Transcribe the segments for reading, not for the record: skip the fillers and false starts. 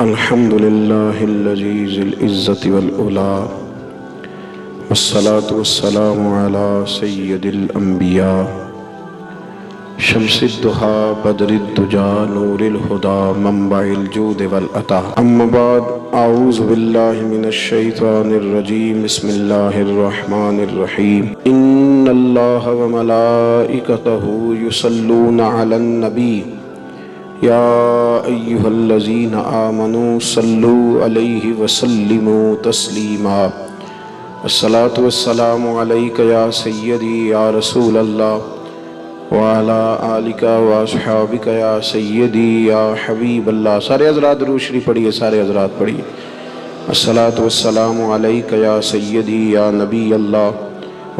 الحمد لله العزيز العزة والعلا والصلاة والسلام على سيد الأنبياء شمس الضحى بدر الدجى نور الهدى منبع الجود والعطاء أما بعد أعوذ بالله من الشيطان الرجيم بسم الله الرحمن الرحيم إن الله وملائكته يصلون على النبي يا أيها الذين آمنوا صلوا عليه وسلموا تسليما الصلاة والسلام عليك يا سيدي يا رسول الله وعلى آلك واصحابك يا سيدي يا حبيب الله. سارے حضرات درود شریف پڑھیے، سارے حضرات پڑھیے. الصلاة والسلام عليك يا سيدي يا نبي الله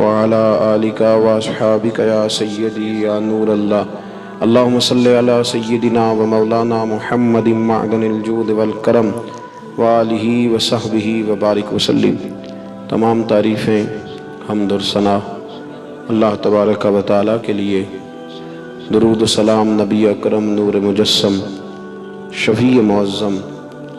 وعلى آلك واصحابك يا سيدي يا نور الله. اللهم صل على سيدنا ومولانا محمد معدن الجود والکرم وآلہ وصحبہ وبارک وسلم. تمام تعریفیں حمد اور ثنا اللہ تبارک و تعالیٰ کے لیے. درود و سلام نبی اکرم نور مجسم شفیع معظم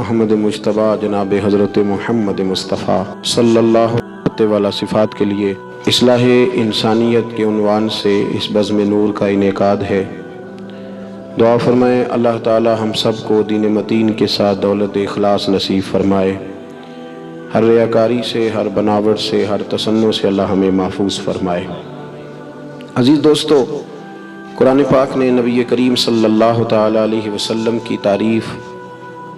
احمد مجتبیٰ جناب حضرت محمد مصطفیٰ صلی اللہ علیہ والا صفات کے لیے. اصلاح انسانیت کے عنوان سے اس بزم نور کا انعقاد ہے. دعا فرمائیں اللہ تعالی ہم سب کو دین متین کے ساتھ دولت اخلاص نصیب فرمائے. ہر ریاکاری سے، ہر بناوٹ سے، ہر تصنع سے اللہ ہمیں محفوظ فرمائے. عزیز دوستو، قرآن پاک نے نبی کریم صلی اللہ تعالی علیہ وسلم کی تعریف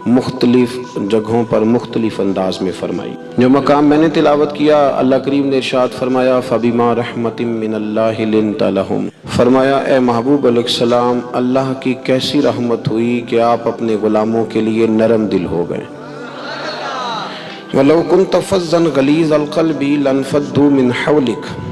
مختلف جگہوں پر مختلف انداز میں فرمائی. جو مقام میں نے تلاوت کیا، اللہ کریم نے ارشاد فرمایا فَبِمَا رَحْمَةٍ مِّنَ اللَّهِ لِنْتَ لَهُمْ. فرمایا اے محبوب علیہ السلام، اللہ کی کیسی رحمت ہوئی کہ آپ اپنے غلاموں کے لیے نرم دل ہو گئے. وَلَوْ كُنْتَ فَظًّا غَلِيظَ الْقَلْبِ لَانفَضُّوا مِنْ حَوْلِكَ.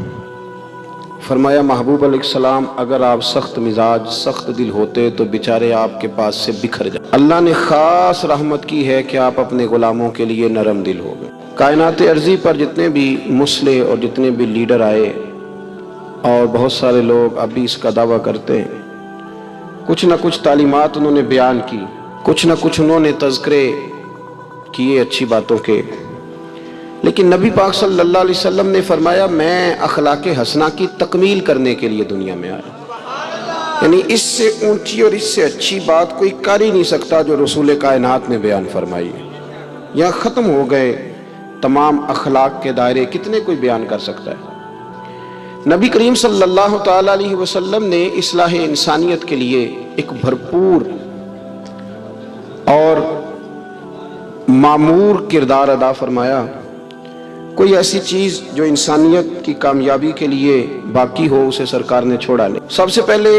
فرمایا محبوب علیہ السلام، اگر آپ سخت مزاج سخت دل ہوتے تو بیچارے آپ کے پاس سے بکھر جائے. اللہ نے خاص رحمت کی ہے کہ آپ اپنے غلاموں کے لیے نرم دل ہو گئے. کائنات ارضی پر جتنے بھی مسلح اور جتنے بھی لیڈر آئے، اور بہت سارے لوگ اب بھی اس کا دعویٰ کرتے ہیں، کچھ نہ کچھ تعلیمات انہوں نے بیان کی، کچھ نہ کچھ انہوں نے تذکرے کیے اچھی باتوں کے، لیکن نبی پاک صلی اللہ علیہ وسلم نے فرمایا میں اخلاق حسنہ کی تکمیل کرنے کے لیے دنیا میں آیا. یعنی اس سے اونچی اور اس سے اچھی بات کوئی کر ہی نہیں سکتا جو رسول کائنات نے بیان فرمائی ہے. یہاں ختم ہو گئے تمام اخلاق کے دائرے، کتنے کوئی بیان کر سکتا ہے. نبی کریم صلی اللہ تعالی علیہ وسلم نے اصلاح انسانیت کے لیے ایک بھرپور اور معمور کردار ادا فرمایا. کوئی ایسی چیز جو انسانیت کی کامیابی کے لیے باقی ہو اسے سرکار نے چھوڑا نہیں. سب سے پہلے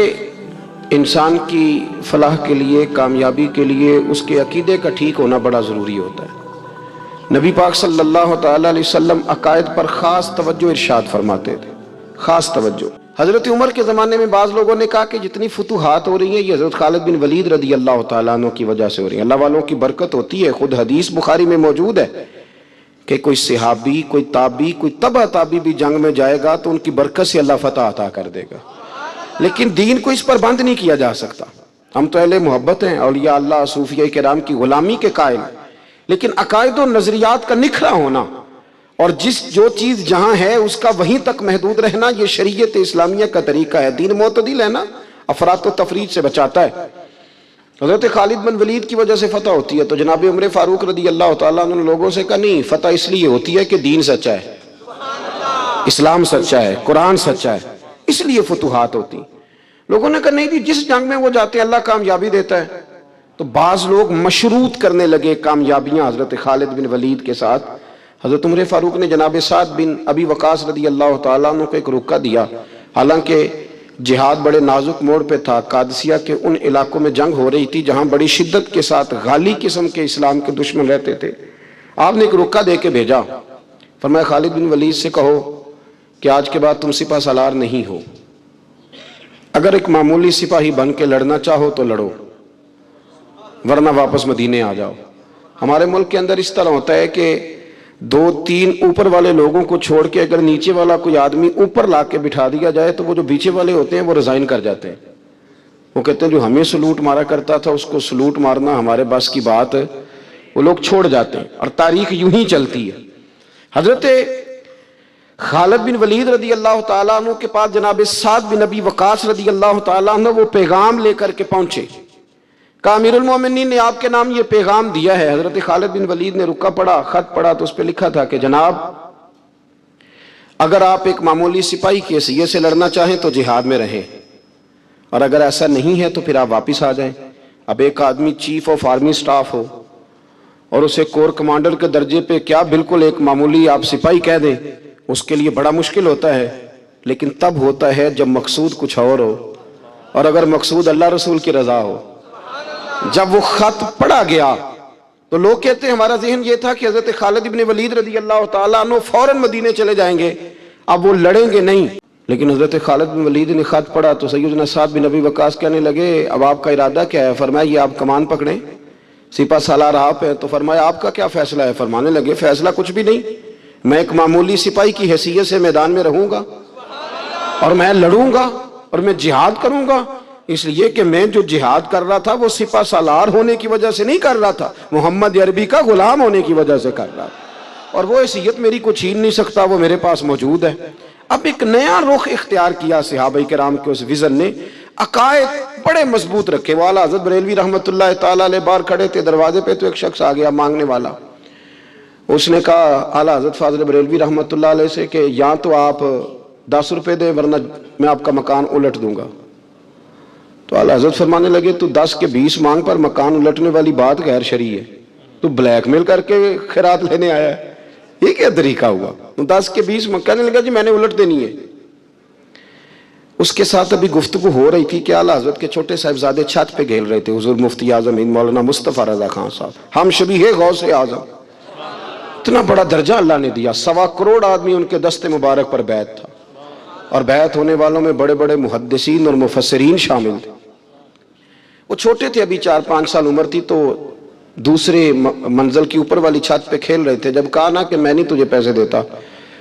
انسان کی فلاح کے لیے، کامیابی کے لیے اس کے عقیدے کا ٹھیک ہونا بڑا ضروری ہوتا ہے. نبی پاک صلی اللہ تعالی علیہ وسلم عقائد پر خاص توجہ ارشاد فرماتے تھے، خاص توجہ. حضرت عمر کے زمانے میں بعض لوگوں نے کہا کہ جتنی فتوحات ہو رہی ہیں یہ حضرت خالد بن ولید رضی اللہ تعالیٰ عنہ کی وجہ سے ہو رہی ہیں. اللہ والوں کی برکت ہوتی ہے. خود حدیث بخاری میں موجود ہے کہ کوئی صحابی، کوئی تابعی، کوئی تبع تابعی بھی جنگ میں جائے گا تو ان کی برکت سے اللہ فتح عطا کر دے گا. لیکن دین کو اس پر بند نہیں کیا جا سکتا. ہم تو اہل محبت ہیں، اولیاء اللہ صوفیاء کرام کی غلامی کے قائل، لیکن عقائد و نظریات کا نکھرا ہونا اور جو چیز جہاں ہے اس کا وہیں تک محدود رہنا، یہ شریعت اسلامیہ کا طریقہ ہے. دین معتدل ہے نا، افراط و تفریط سے بچاتا ہے. حضرت خالد بن ولید کی وجہ سے فتح ہوتی ہے تو جناب عمر فاروق رضی اللہ تعالیٰ عنہ لوگوں سے کہا نہیں، فتح اس لیے ہوتی ہے کہ دین سچا ہے، اسلام سچا ہے، قرآن سچا ہے، اس لیے فتوحات ہوتی. لوگوں نے کہا نہیں جی، جس جنگ میں وہ جاتے ہیں اللہ کامیابی دیتا ہے. تو بعض لوگ مشروط کرنے لگے کامیابیاں حضرت خالد بن ولید کے ساتھ. حضرت عمر فاروق نے جناب سعد بن ابی وقاص رضی اللہ تعالیٰ عنہ کو ایک رکا دیا. حالانکہ جہاد بڑے نازک موڑ پہ تھا، قادسیہ کے ان علاقوں میں جنگ ہو رہی تھی جہاں بڑی شدت کے ساتھ غالی قسم کے اسلام کے دشمن رہتے تھے. آپ نے ایک رکا دے کے بھیجا، فرمایا خالد بن ولید سے کہو کہ آج کے بعد تم سپہ سالار نہیں ہو. اگر ایک معمولی سپاہی بن کے لڑنا چاہو تو لڑو، ورنہ واپس مدینے آ جاؤ. ہمارے ملک کے اندر اس طرح ہوتا ہے کہ 2-3 اوپر والے لوگوں کو چھوڑ کے اگر نیچے والا کوئی آدمی اوپر لا کے بٹھا دیا جائے تو وہ جو پیچھے والے ہوتے ہیں وہ ریزائن کر جاتے ہیں. وہ کہتے ہیں جو ہمیں سلوٹ مارا کرتا تھا اس کو سلوٹ مارنا ہمارے بس کی بات وہ لوگ چھوڑ جاتے ہیں اور تاریخ یوں ہی چلتی ہے۔ حضرت خالد بن ولید رضی اللہ تعالیٰ عنہ کے پاس جناب سعد بن ابی وقاص رضی اللہ تعالیٰ عنہ وہ پیغام لے کر کے پہنچے، کہا امیر المومنین نے آپ کے نام یہ پیغام دیا ہے۔ حضرت خالد بن ولید نے رکا پڑھا، خط پڑھا تو اس پہ لکھا تھا کہ جناب اگر آپ ایک معمولی سپاہی کی حیثیت سے لڑنا چاہیں تو جہاد میں رہیں، اور اگر ایسا نہیں ہے تو پھر آپ واپس آ جائیں۔ اب ایک آدمی چیف آف آرمی سٹاف ہو اور اسے کور کمانڈر کے درجے پہ کیا بالکل ایک معمولی آپ سپاہی کہہ دیں، اس کے لیے بڑا مشکل ہوتا ہے، لیکن تب ہوتا ہے جب مقصود کچھ اور ہو، اور اگر مقصود اللہ رسول کی رضا ہو۔ جب وہ خط پڑھا گیا تو لوگ کہتے ہیں ہمارا ذہن یہ تھا کہ حضرت خالد بن ولید رضی اللہ تعالیٰ عنہ فوراً مدینے چلے جائیں گے، اب وہ لڑیں گے نہیں، لیکن حضرت خالد بن ولید نے خط پڑھا تو سیدنا سعد بن ابی وقاص کہنے لگے اب آپ کا ارادہ کیا ہے؟ فرمایا یہ آپ کمان پکڑیں، سپہ سالار آپ ہیں۔ تو فرمایا آپ کا کیا فیصلہ ہے؟ فرمانے لگے فیصلہ کچھ بھی نہیں، میں ایک معمولی سپاہی کی حیثیت سے میدان میں رہوں گا اور میں لڑوں گا اور میں جہاد کروں گا، اس لیے کہ میں جو جہاد کر رہا تھا وہ سپہ سالار ہونے کی وجہ سے نہیں کر رہا تھا، محمد عربی کا غلام ہونے کی وجہ سے کر رہا تھا، اور وہ حیثیت میری کو چھین نہیں سکتا، وہ میرے پاس موجود ہے۔ اب ایک نیا رخ اختیار کیا صحابہ کرام کے اس وزن نے، عقائد بڑے مضبوط رکھے۔ وہ اعلیٰ حضرت بریلوی رحمۃ اللہ تعالیٰ علیہ باہر کھڑے تھے، دروازے پہ تو ایک شخص آ گیا مانگنے والا، اس نے کہا اعلیٰ حضرت فاضل بریلوی رحمۃ اللہ علیہ سے کہ یا تو آپ 10 روپے دیں ورنہ میں آپ کا مکان الٹ دوں گا۔ تو اعلیٰ حضرت فرمانے لگے تو 10 کے 20 مانگ پر مکان الٹنے والی بات غیر شرعی ہے، تو بلیک میل کر کے خیرات لینے آیا ہے، یہ کیا طریقہ ہوا؟ 10 کے 20 کہنے لگا جی میں نے الٹ دینی ہے۔ اس کے ساتھ ابھی گفتگو ہو رہی تھی کہ اعلیٰ حضرت کے چھوٹے صاحبزادے چھت پہ گھیل رہے تھے، حضور مفتی اعظم ہند مولانا مصطفیٰ رضا خان صاحب، ہم شبیہ غوث اعظم، اتنا بڑا درجہ اللہ نے دیا، 1.25 کروڑ آدمی ان کے دست مبارک پر بیعت تھا، اور بیعت ہونے والوں میں بڑے بڑے محدثین اور مفسرین شامل تھے۔ وہ چھوٹے تھے، ابھی 4-5 سال عمر تھی، تو دوسرے منزل کی اوپر والی چھت پہ کھیل رہے تھے، جب کہا نا کہ میں نہیں تجھے پیسے دیتا،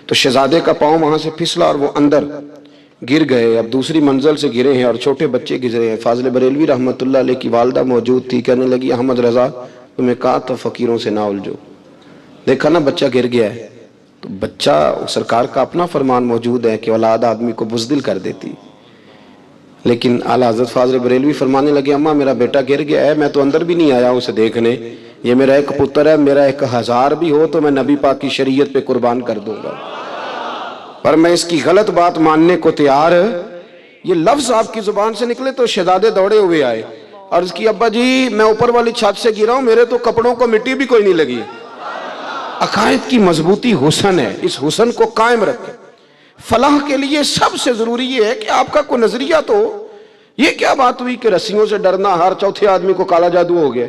تو شہزادے کا پاؤں وہاں سے پھسلا اور وہ اندر گر گئے۔ اب دوسری منزل سے گرے ہیں اور چھوٹے بچے گزرے ہیں۔ فاضل بریلوی رحمۃ اللہ علیہ کی والدہ موجود تھی، کہنے لگی احمد رضا تمہیں کہا تھا فقیروں سے نہ الجھو، دیکھا نا بچہ گر گیا ہے۔ تو بچہ سرکار کا اپنا فرمان موجود ہے کہ اولاد آدمی کو بزدل کر دیتی، لیکن اعلیٰ حضرت فاضل بریلوی فرمانے لگے اماں میرا بیٹا گر گیا ہے، میں تو اندر بھی نہیں آیا اسے دیکھنے، یہ میرا ایک پتر ہے، میرا ایک 1000 بھی ہو تو میں نبی پاک کی شریعت پہ قربان کر دوں گا، پر میں اس کی غلط بات ماننے کو تیار۔ یہ لفظ آپ کی زبان سے نکلے تو شہزادے دوڑے ہوئے آئے، عرض کی ابا جی میں اوپر والی چھت سے گرا ہوں، میرے تو کپڑوں کو مٹی بھی کوئی نہیں لگی۔ عقائد کی مضبوطی حسن ہے، اس حسن کو قائم رکھیں۔ فلاح کے لیے سب سے ضروری یہ ہے کہ آپ کا کوئی نظریہ تو ہو۔ یہ کیا بات ہوئی کہ رسیوں سے ڈرنا، ہر چوتھے آدمی کو کالا جادو ہو گیا،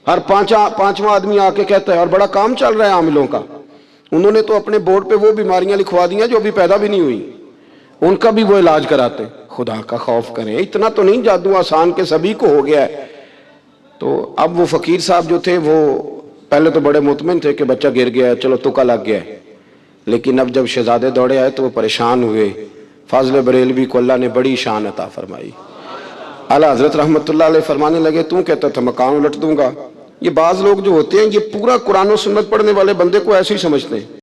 ہر پانچواں آدمی آ کے کہتا ہے، اور بڑا کام چل رہا ہے عاملوں کا، انہوں نے تو اپنے بورڈ پہ وہ بیماریاں لکھوا دی ہیں جو ابھی پیدا بھی نہیں ہوئی، ان کا بھی وہ علاج کراتے۔ خدا کا خوف کریں، اتنا تو نہیں جادو آسان کے سبھی کو ہو گیا ہے۔ تو اب وہ فقیر صاحب جو تھے وہ پہلے تو بڑے مطمئن تھے کہ بچہ گر گیا ہے، چلو تکا لگ گیا ہے، لیکن اب جب شہزادے دوڑے آئے تو وہ پریشان ہوئے۔ فاضل بریلوی کو اللہ نے بڑی شان عطا فرمائی۔ اعلیٰ حضرت رحمۃ اللہ علیہ فرمانے لگے تو کہتا تھا مکان الٹ دوں گا۔ یہ بعض لوگ جو ہوتے ہیں یہ پورا قرآن و سنت پڑھنے والے بندے کو ایسے ہی سمجھتے ہیں۔